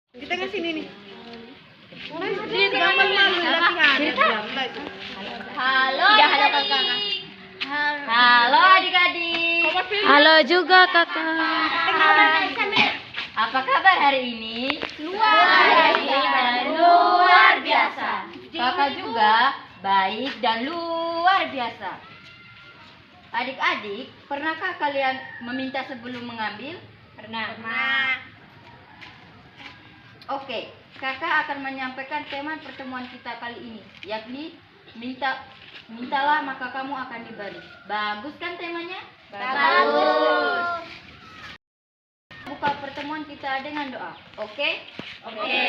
Kita ke sini nih. Lihat gambar malu latihan. Halo adik-adik. Halo adik-adik. Halo juga kakak. Apa kabar hari ini? Luar biasa. Kakak juga baik dan luar biasa. Adik-adik, pernahkah kalian meminta sebelum mengambil? Pernah. Oke, kakak akan menyampaikan tema pertemuan kita kali ini, yakni mintalah maka kamu akan diberi. Bagus kan temanya? Bagus. Buka pertemuan kita dengan doa. Oke? Oke.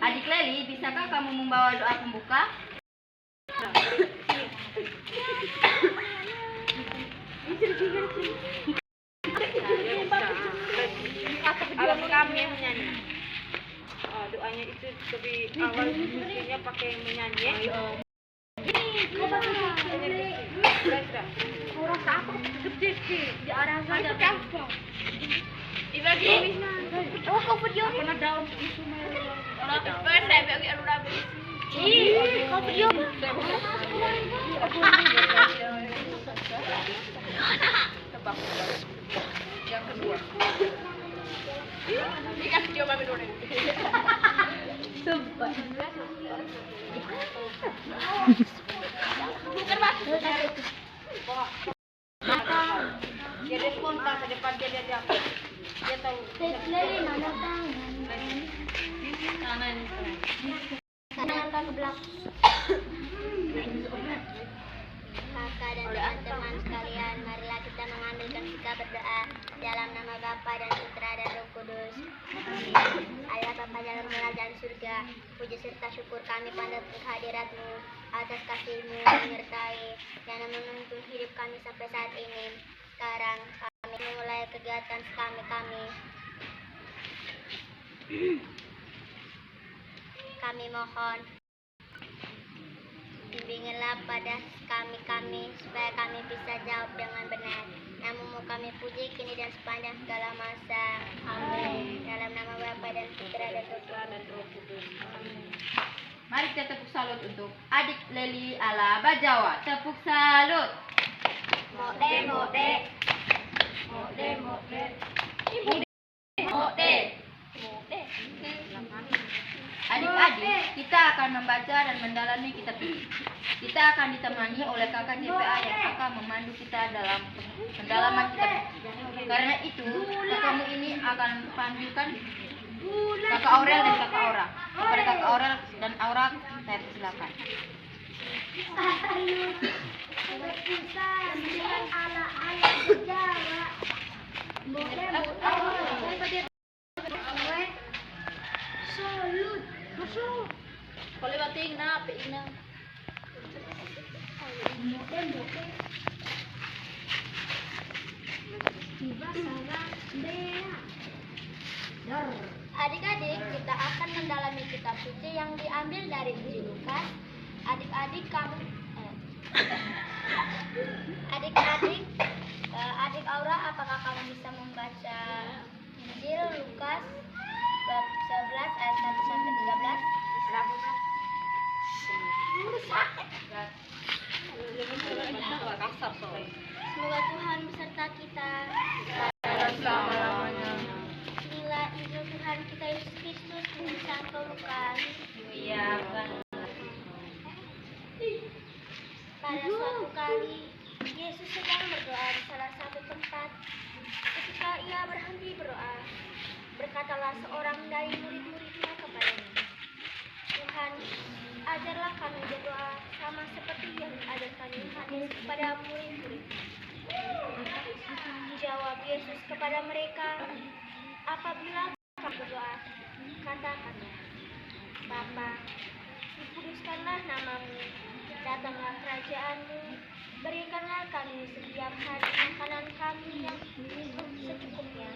Adik Leli, bisakah kamu membawa doa pembuka? Alat kami yang menyanyi. Doanya itu lebih awal mestinya pakai menyanyi. Orang apa gede di arah mana? Dibagi. Oh, kau video. Pernah daun itu orang first saya bagi anu rabi. Kau video. Tebak. Yang kedua. Dikasih video mami dulu. Sumpah. Bukan mas. Dia spontan ke depan dia tahu. Kanan ke belakang. Kakak dan teman-teman sekalian, marilah kita mengambilkan sikap berdoa dalam nama Bapa dan Putra dan Roh Kudus. Amin. Allah Bapa dalam kerajaan surga, puji serta syukur kami pada kehadirat-Mu atas kasih-Mu menyertai dan menuntun hidup kami sampai saat ini. Sekarang kami memulai kegiatan kami. Kami mohon bimbingilah pada kami supaya kami bisa jawab dengan benar. Namamu kami puji kini dan sepanjang segala masa. Amin. Dalam nama Bapa dan Putra dan Roh Kudus. Amin. Mari kita tepuk salut untuk adik Leli ala Bajawa. Tepuk salut. Mode. Adik-adik, kita akan membaca dan mendalami kitab ini. Kita akan ditemani oleh kakak JPA yang akan memandu kita dalam pendalaman kitab ini. Karena itu, kakakmu ini akan pandukan kakak Aurel dan kakak Aura. Kepada kakak Aurel dan Aura, saya persilakan. Kalau bating na, piina. Adik-adik, kita akan mendalami kitab suci yang diambil dari Injil Lukas. Adik-adik, adik Aura, apakah kamu bisa membaca Injil Lukas bab 11 ayat 1 sampai 13? Semoga Tuhan beserta kita. Inilah Injil Tuhan kita Yesus Kristus menurut Santo Lukas. Pada suatu kali, Yesus sedang berdoa di salah satu tempat. Ketika ia berhenti berdoa, berkatalah seorang dari murid-muridnya kepadanya, Tuhan, ajarlah kami berdoa sama seperti yang diajarkan Yohanes kepada murid-murid. Jawab Yesus kepada mereka, apabila kamu berdoa, katakanlah, Bapa, dikuduskanlah namamu, datanglah kerajaanmu, berikanlah kami setiap hari makanan kami yang secukupnya,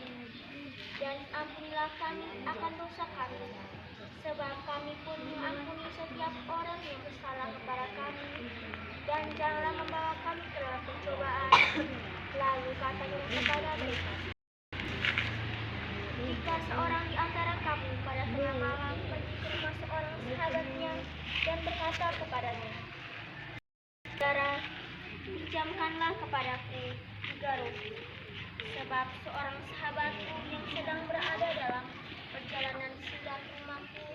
dan ampunilah kami akan dosa kami, sebab kami pun mengampuni setiap orang yang bersalah kepada kami, dan janganlah membawa kami ke dalam pencobaan. Lalu katanya kepada mereka, pinjamkanlah kepadaku 3 roti, sebab seorang sahabatku yang sedang berada dalam perjalanan sudah ke rumahku,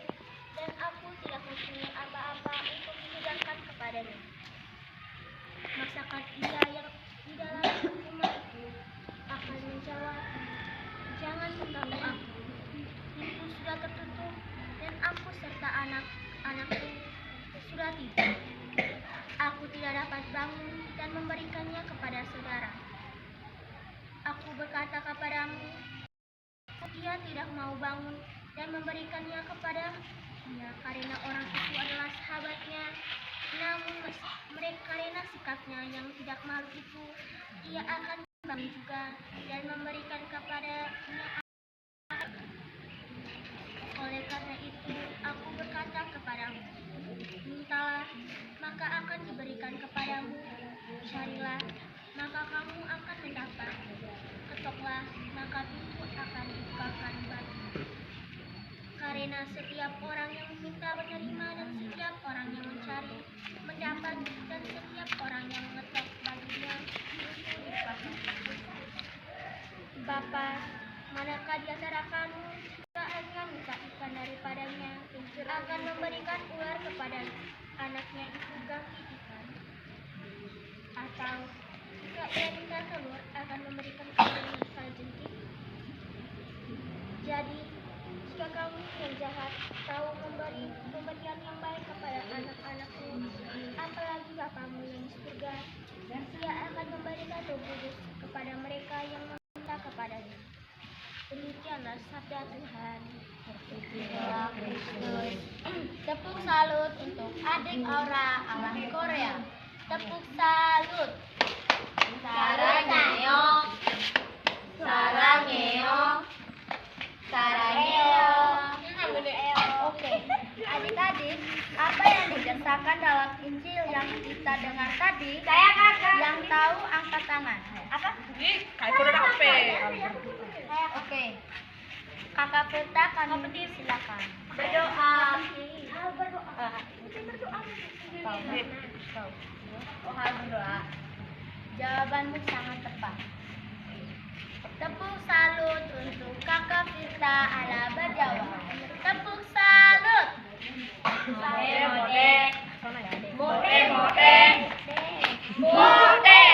dan aku tidak mempunyai apa-apa untuk dihidangkan kepadanya. Masakan ia yang di dalam rumah itu akan menjawab, jangan mengganggu aku. Pintu sudah tertutup dan aku serta anak-anakku sudah tidur. Aku tidak dapat bangun dan memberikannya kepada saudara. Aku berkata kepadamu, dia tidak mau bangun dan memberikannya kepadanya karena orang itu adalah sahabatnya. Namun karena sikapnya yang tidak malu itu, ia akan bangun juga dan memberikan kepadanya. Oleh karena itu, aku berkata kepadamu, mintalah, maka akan diberikan kepadamu. Carilah, maka kamu akan mendapat. Ketoklah, maka pintu akan dibukakan bagimu. Karena setiap orang yang meminta menerima, dan setiap orang yang mencari mendapat, dan setiap orang yang mengetok baginya pintu dibukakan. Bapa, manakah di antara kamu jika anaknya minta ikan daripadanya, akan memberikan ular kepada anaknya itu ganti ikan? Atau jika ia minta telur, akan memberikan kepadanya kalajengking? Jadi, jika kamu yang jahat tahu memberi pemberian yang baik kepada anak-anakmu, apalagi Bapamu yang di surga, Dia akan memberikan Roh Kudus kepada mereka yang meminta kepadanya. Demikianlah sabda Tuhan. Terpujilah Kristus. Tepuk salut untuk adik Aura alam Korea. Tepuk salut. Sarangeo, sarangeo, sarangeo. Oke, adik-adik, apa yang dijelaskan dalam Injil yang kita dengar tadi? Saya kakak. Yang tahu angkat tangan. Apa? Oke. Kakak Peta, kami silakan. Berdoa. Berdoa. Jawabanmu sangat tepat. Tepuk salut untuk Kakak Peta ala berjawab. Tepuk salut. Mode.